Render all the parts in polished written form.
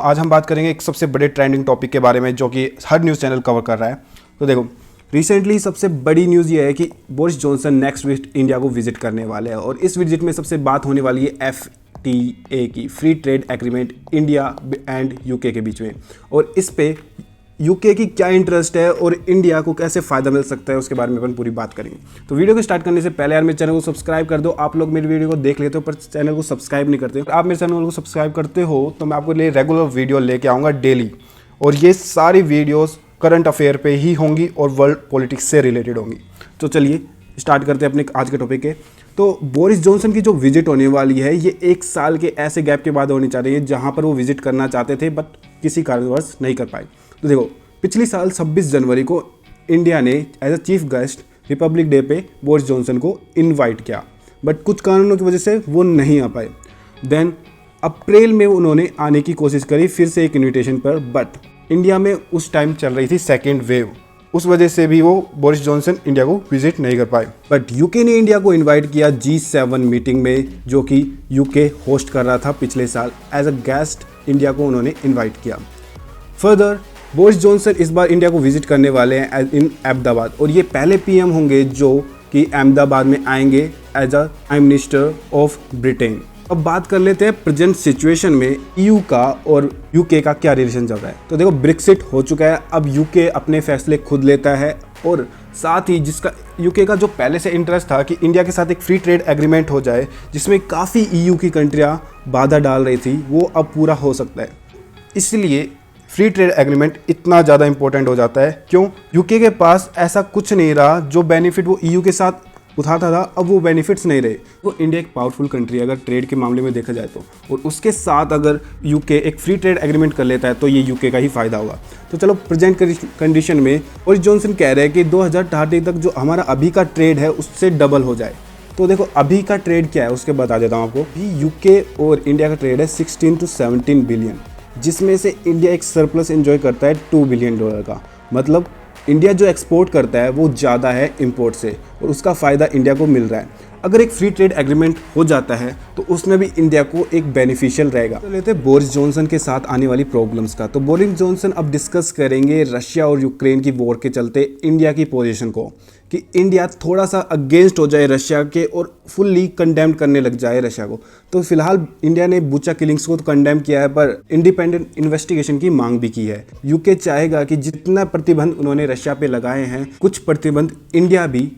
आज हम बात करेंगे एक सबसे बड़े ट्रेंडिंग टॉपिक के बारे में जो कि हर न्यूज़ चैनल कवर कर रहा है। तो देखो, रिसेंटली सबसे बड़ी न्यूज़ ये है कि Boris Johnson next week India को विजिट करने वाले हैं और इस विजिट में सबसे बात होने वाली है FTA की, free trade agreement India and UK के बीच में। और इस पे यूके की क्या इंटरेस्ट है और इंडिया को कैसे फ़ायदा मिल सकता है उसके बारे में अपन पूरी बात करेंगे। तो वीडियो को स्टार्ट करने से पहले यार मेरे चैनल को सब्सक्राइब कर दो। आप लोग मेरी वीडियो को देख लेते हो पर चैनल को सब्सक्राइब नहीं करते। आप मेरे चैनल को सब्सक्राइब करते हो तो मैं आपको लिए रेगुलर वीडियो लेके आऊँगा डेली, और ये सारी वीडियोज़ करंट अफेयर पे ही होंगी और वर्ल्ड पॉलिटिक्स से रिलेटेड होंगी। तो चलिए स्टार्ट करते हैं अपने आज के टॉपिक के। तो बोरिस जॉनसन की जो विजिट होने वाली है ये 1 साल के ऐसे गैप के बाद होनी चाहिए जहाँ पर वो विजिट करना चाहते थे बट किसी कारणवश नहीं कर पाए। तो देखो, पिछली साल 26 जनवरी को इंडिया ने as a chief guest Republic Day पे बोरिस जॉनसन को इनवाइट किया, बट कुछ कारणों की वजह से वो नहीं आ पाए। देन अप्रैल में उन्होंने आने की कोशिश करी फिर से एक इनविटेशन पर, बट इंडिया में उस टाइम चल रही थी सेकेंड वेव, उस वजह से भी वो बोरिस जॉनसन इंडिया को विजिट नहीं कर पाए। बट यूके ने इंडिया को इनवाइट किया G7 मीटिंग में जो कि यूके होस्ट कर रहा था पिछले साल। एज अ गेस्ट इंडिया को उन्होंने इनवाइट किया। फर्दर बोरिस जॉनसन इस बार इंडिया को विजिट करने वाले हैं इन अहमदाबाद, और ये पहले PM होंगे जो कि अहमदाबाद में आएंगे as a prime minister of Britain. अब बात कर लेते हैं प्रेजेंट सिचुएशन में EU का और UK का क्या रिलेशन चल रहा है। तो देखो, ब्रेक्सिट हो चुका है, अब UK अपने फैसले खुद लेता है, और साथ ही जिसका UK का जो पहले से इंटरेस्ट था कि इंडिया के साथ एक फ्री ट्रेड एग्रीमेंट हो जाए जिसमें काफ़ी EU की कंट्रियाँ बाधा डाल रही थी, वो अब पूरा हो सकता है। इसलिए फ्री ट्रेड एग्रीमेंट इतना ज़्यादा इंपॉर्टेंट हो जाता है। क्यों? यूके के पास ऐसा कुछ नहीं रहा जो बेनिफिट वो EU के साथ उठाता था, अब वो बेनिफिट्स नहीं रहे। तो इंडिया एक पावरफुल कंट्री है अगर ट्रेड के मामले में देखा जाए तो, और उसके साथ अगर यूके एक फ्री ट्रेड एग्रीमेंट कर लेता है तो ये यूके का ही फ़ायदा होगा। तो चलो, प्रेजेंट कंडीशन में बोरिस जॉनसन कह रहे हैं कि 2030 तक जो हमारा अभी का ट्रेड है उससे डबल हो जाए। तो देखो, अभी का ट्रेड क्या है उसके बता देता हूँ आपको। अभी यूके और इंडिया का ट्रेड है 16 to 17 बिलियन, जिसमें से इंडिया एक सरप्लस एंजॉय करता है $2 बिलियन का। मतलब इंडिया जो एक्सपोर्ट करता है वो ज़्यादा है इंपोर्ट से, और उसका फ़ायदा इंडिया को मिल रहा है। अगर एक फ्री ट्रेड एग्रीमेंट हो जाता है तो उसमें भी इंडिया को एक बेनिफिशियल रहेगा। तो लेते हैं बोरिस जॉनसन के साथ आने वाली प्रॉब्लम्स का। तो बोरिस जॉनसन अब डिस्कस करेंगे रशिया और यूक्रेन की वॉर के चलते इंडिया की पोजीशन को, कि इंडिया थोड़ा सा अगेंस्ट हो जाए रशिया के और फुल्ली कंडेम करने लग जाए रशिया को। तो फिलहाल इंडिया ने बुचा किलिंग्स को तो कंडेम किया है, पर इंडिपेंडेंट इन्वेस्टिगेशन की मांग भी की है। यूके चाहेगा कि जितना प्रतिबंध उन्होंने रशिया पे लगाए हैं, कुछ प्रतिबंध इंडिया भी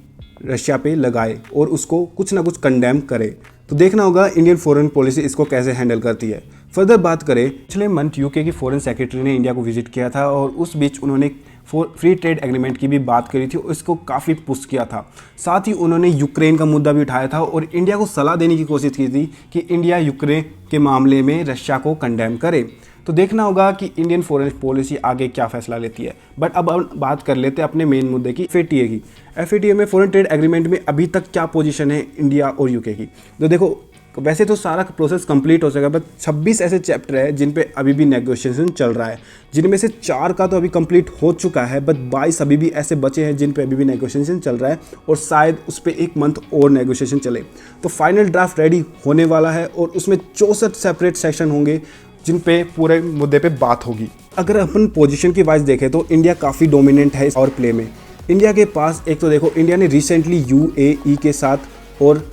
रशिया पे लगाए और उसको कुछ ना कुछ कंडेम करे। तो देखना होगा इंडियन फॉरेन पॉलिसी इसको कैसे हैंडल करती है। फर्दर बात करें, पिछले मंथ यूके की फॉरेन सेक्रेटरी ने इंडिया को विजिट किया था और उस बीच उन्होंने फ्री ट्रेड एग्रीमेंट की भी बात करी थी और इसको काफ़ी पुश किया था। साथ ही उन्होंने यूक्रेन का मुद्दा भी उठाया था और इंडिया को सलाह देने की कोशिश की थी कि इंडिया यूक्रेन के मामले में रशिया को कंडेम करे। तो देखना होगा कि इंडियन फॉरेन पॉलिसी आगे क्या फैसला लेती है। बट अब बात कर लेते हैं अपने मेन मुद्दे की, FTA की। FTA में फॉरेन ट्रेड एग्रीमेंट में अभी तक क्या पोजीशन है इंडिया और यूके की। तो देखो, वैसे तो सारा प्रोसेस कंप्लीट हो सकेगा, बट 26 ऐसे चैप्टर है जिन पे अभी भी नेगोशिएशन चल रहा है, जिनमें से 4 का तो अभी कंप्लीट हो चुका है, बट 22 अभी भी ऐसे बचे हैं जिन पे अभी भी नेगोशिएशन चल रहा है, और शायद उस पर 1 मंथ और नेगोशिएशन चले। तो फाइनल ड्राफ्ट रेडी होने वाला है और उसमें 64 सेपरेट सेक्शन होंगे जिन पे पूरे मुद्दे पे बात होगी। अगर अपन पोजीशन की वाइज देखें तो इंडिया काफ़ी डोमिनेंट है इस और प्ले में। इंडिया के पास एक तो देखो, इंडिया ने रिसेंटली UAE के साथ और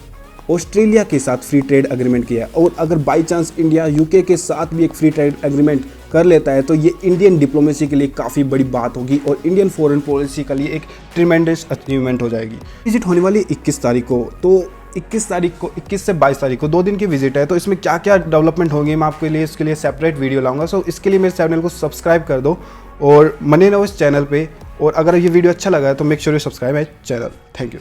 ऑस्ट्रेलिया के साथ फ्री ट्रेड एग्रीमेंट किया, और अगर बाई चांस इंडिया यूके के साथ भी एक फ्री ट्रेड एग्रीमेंट कर लेता है तो ये इंडियन डिप्लोमेसी के लिए काफ़ी बड़ी बात होगी और इंडियन फॉरेन पॉलिसी के लिए एक ट्रिमेंडस अचीवमेंट हो जाएगी। विजिट होने वाली 21 तारीख को, तो 21 से 22 तारीख को 2 दिन की विजिट है। तो इसमें क्या क्या डेवलपमेंट होंगे मैं आपके लिए इसके लिए सेपरेट वीडियो लाऊंगा। सो इसके लिए मेरे चैनल को सब्सक्राइब कर दो और बने रहो इस चैनल पे, और अगर ये वीडियो अच्छा लगा है तो make sure you subscribe my channel. Thank you.